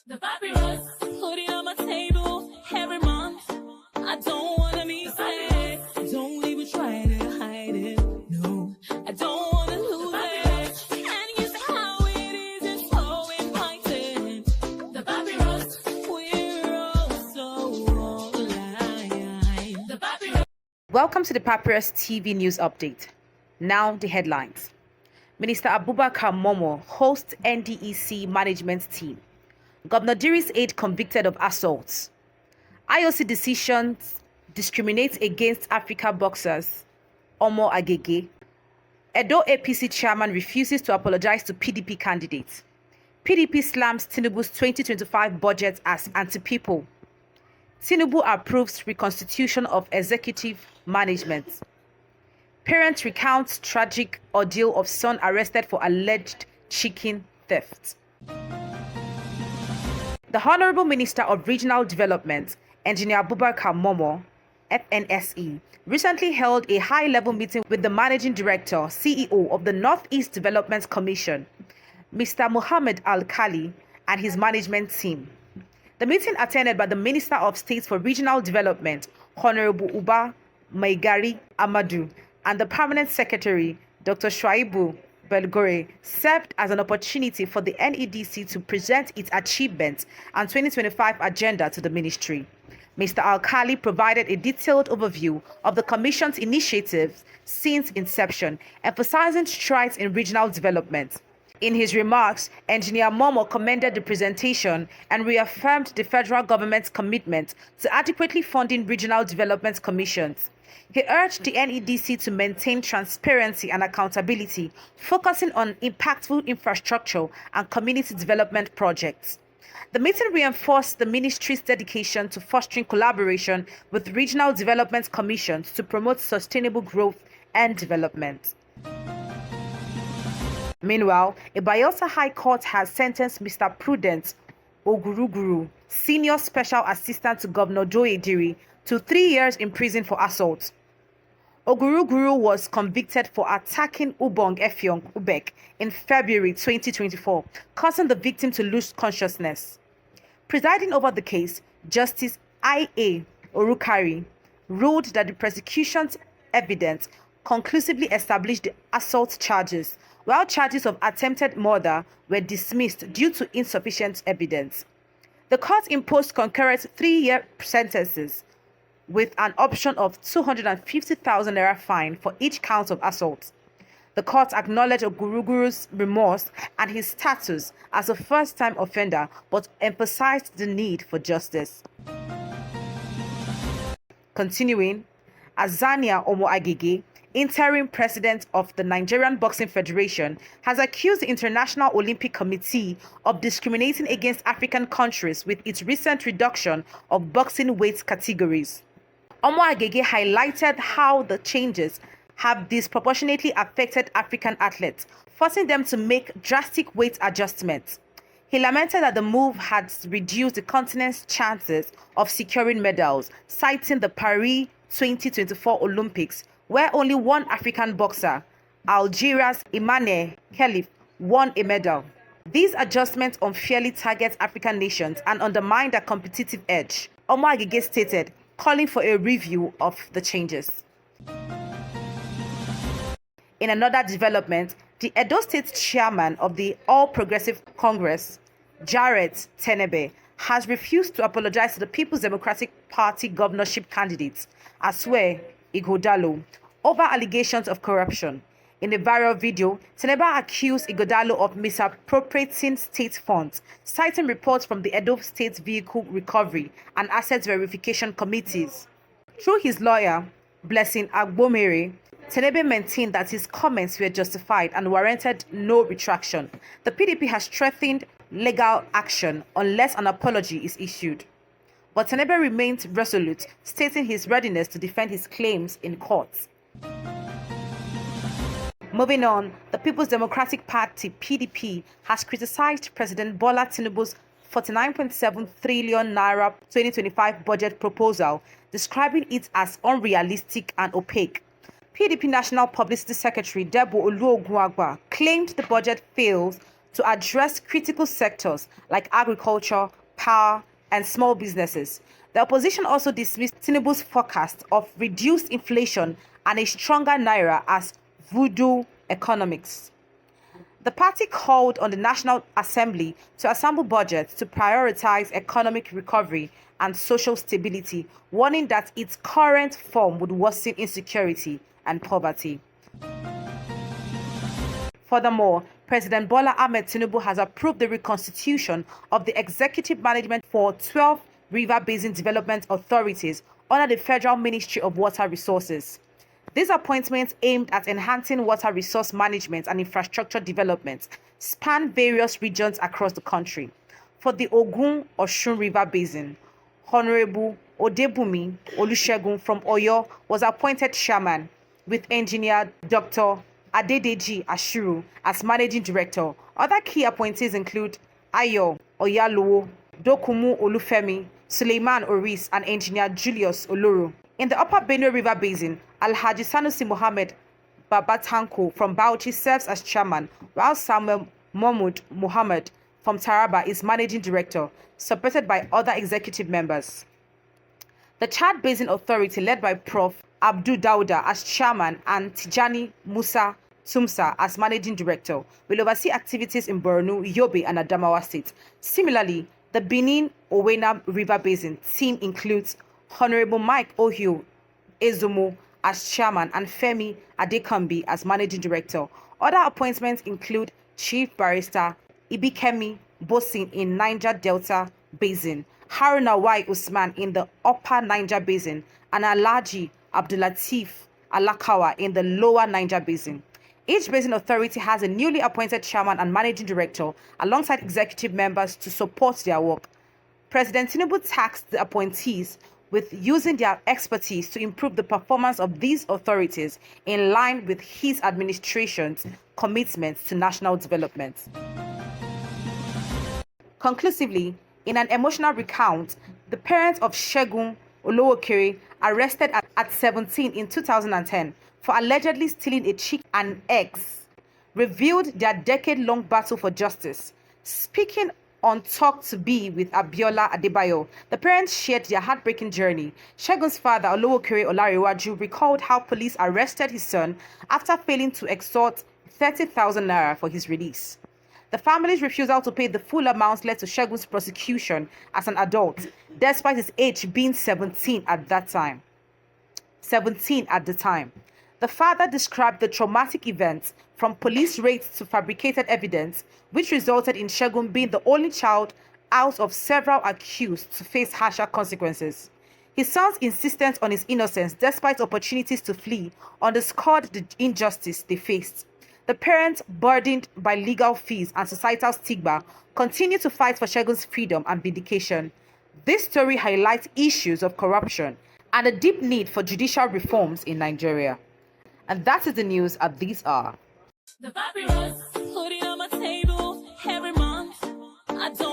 The papyrus, putting on my table every month. I don't wanna be sad. Don't even try to hide it. No, I don't wanna lose it. And you say how it is, it's so inviting. The papyrus, we're all so alive. The papyrus. Welcome to the Papyrus TV News Update. Now the headlines. Minister Abubakar Momoh hosts NDEC management team. Governor Diri's aide convicted of assaults. IOC decisions discriminate against Africa boxers. Momoh Agege. Edo APC chairman refuses to apologize to PDP candidates. PDP slams Tinubu's 2025 budget as anti-people. Tinubu approves reconstitution of executive management. Parents recount tragic ordeal of son arrested for alleged chicken theft. The Honorable Minister of Regional Development, Engineer Abubakar Momoh, FNSE, recently held a high-level meeting with the Managing Director, CEO of the Northeast Development Commission, Mr. Mohammed Al-Khali, and his management team. The meeting attended by the Minister of State for Regional Development, Honorable Uba Maigari Amadu, and the Permanent Secretary, Dr. Shuaibu Belgore, served as an opportunity for the NEDC to present its achievements and 2025 agenda to the ministry. Mr. Al-Khali provided a detailed overview of the Commission's initiatives since inception, emphasizing strides in regional development. In his remarks, Engineer Momoh commended the presentation and reaffirmed the federal government's commitment to adequately funding regional development commissions. He urged the NEDC to maintain transparency and accountability, focusing on impactful infrastructure and community development projects. The meeting reinforced the ministry's dedication to fostering collaboration with regional development commissions to promote sustainable growth and development. Meanwhile, a Bayelsa High Court has sentenced Mr. Prudence Oguruguru, Senior Special Assistant to Governor Diri, to 3 years in prison for assault. Oguruguru was convicted for attacking Ubong Effiong Ubek in February 2024, causing the victim to lose consciousness. Presiding over the case, Justice I.A. Orukari ruled that the prosecution's evidence conclusively established the assault charges, while charges of attempted murder were dismissed due to insufficient evidence. The court imposed concurrent 3-year sentences with an option of 250,000 naira fine for each count of assault. The court acknowledged Oguruguru's remorse and his status as a first-time offender, but emphasized the need for justice. Continuing, Azania Momoh Agege, interim president of the Nigerian Boxing Federation, has accused the International Olympic Committee of discriminating against African countries with its recent reduction of boxing weight categories. Momoh Agege highlighted how the changes have disproportionately affected African athletes, forcing them to make drastic weight adjustments. He lamented that the move had reduced the continent's chances of securing medals, citing the Paris 2024 Olympics, where only one African boxer, Algeria's Imane Khelif, won a medal. These adjustments unfairly target African nations and undermine their competitive edge, Momoh Agege stated, calling for a review of the changes. In another development, the Edo State chairman of the All Progressive Congress, Jarrett Tenebe, has refused to apologize to the People's Democratic Party governorship candidates, Asue Ighodalo, over allegations of corruption. In a viral video, Tenebe accused Ighodalo of misappropriating state funds, citing reports from the Edo State Vehicle Recovery and Assets Verification Committees. Through his lawyer, Blessing Agbomere, Tenebe maintained that his comments were justified and warranted no retraction. The PDP has threatened legal action unless an apology is issued. But Tenebe remains resolute, stating his readiness to defend his claims in court. Moving on, the People's Democratic Party, PDP, has criticized President Bola Tinubu's 49.7 trillion naira 2025 budget proposal, describing it as unrealistic and opaque. PDP National Publicity Secretary Debo Oluogunagba claimed the budget fails to address critical sectors like agriculture, power, and small businesses. The opposition also dismissed Tinubu's forecast of reduced inflation and a stronger naira as voodoo economics. The party called on the National Assembly to assemble budgets to prioritize economic recovery and social stability, warning that its current form would worsen insecurity and poverty. Furthermore, President Bola Ahmed Tinubu has approved the reconstitution of the executive management for 12 river basin development authorities under the Federal Ministry of Water Resources. These appointments aimed at enhancing water resource management and infrastructure development span various regions across the country. For the Ogun-Osun River Basin, Honorable Odebumi Olusegun from Oyo was appointed chairman, with engineer Dr. Adedeji Ashiru as managing director. Other key appointees include Ayo Oyalowo, Dokumu Olufemi, Suleiman Oris, and engineer Julius Oloro. In the Upper Benue River Basin, Alhaji Sanusi Mohammed Babatanko from Bauchi serves as chairman, while Samuel Mahmoud Mohammed from Taraba is managing director, supported by other executive members. The Chad Basin Authority, led by Prof. Abdul Dauda as chairman and Tijani Musa Tumsa as managing director, will oversee activities in Borno, Yobe, and Adamawa State. Similarly, the Benin Owena River Basin team includes Honorable Mike Ohio Ezomo as chairman and Femi Adekambi as managing director. Other appointments include Chief Barrister Ibikemi Bosin in Niger Delta Basin, Haruna Y. Usman in the Upper Niger Basin, and Alhaji Abdulatif Alakawa in the Lower Niger Basin. Each basin authority has a newly appointed chairman and managing director alongside executive members to support their work. President Tinubu tasked the appointees with using their expertise to improve the performance of these authorities in line with his administration's commitments to national development. Conclusively, in an emotional recount, the parents of Segun Olowokere, arrested at 17 in 2010 for allegedly stealing a chicken and eggs, revealed their decade-long battle for justice. Speaking on Talk to Be with Abiola Adebayo, the parents shared their heartbreaking journey. Segun's father, Olowokere Olarewaju, recalled how police arrested his son after failing to extort 30,000 naira for his release. The family's refusal to pay the full amount led to Segun's prosecution as an adult, despite his age being 17 at the time. The father described the traumatic events, from police raids to fabricated evidence, which resulted in Segun being the only child out of several accused to face harsher consequences. His son's insistence on his innocence, despite opportunities to flee, underscored the injustice they faced. The parents, burdened by legal fees and societal stigma, continue to fight for Segun's freedom and vindication. This story highlights issues of corruption and a deep need for judicial reforms in Nigeria. And that is the news at this hour. The papyrus, put it on my table every month. I don't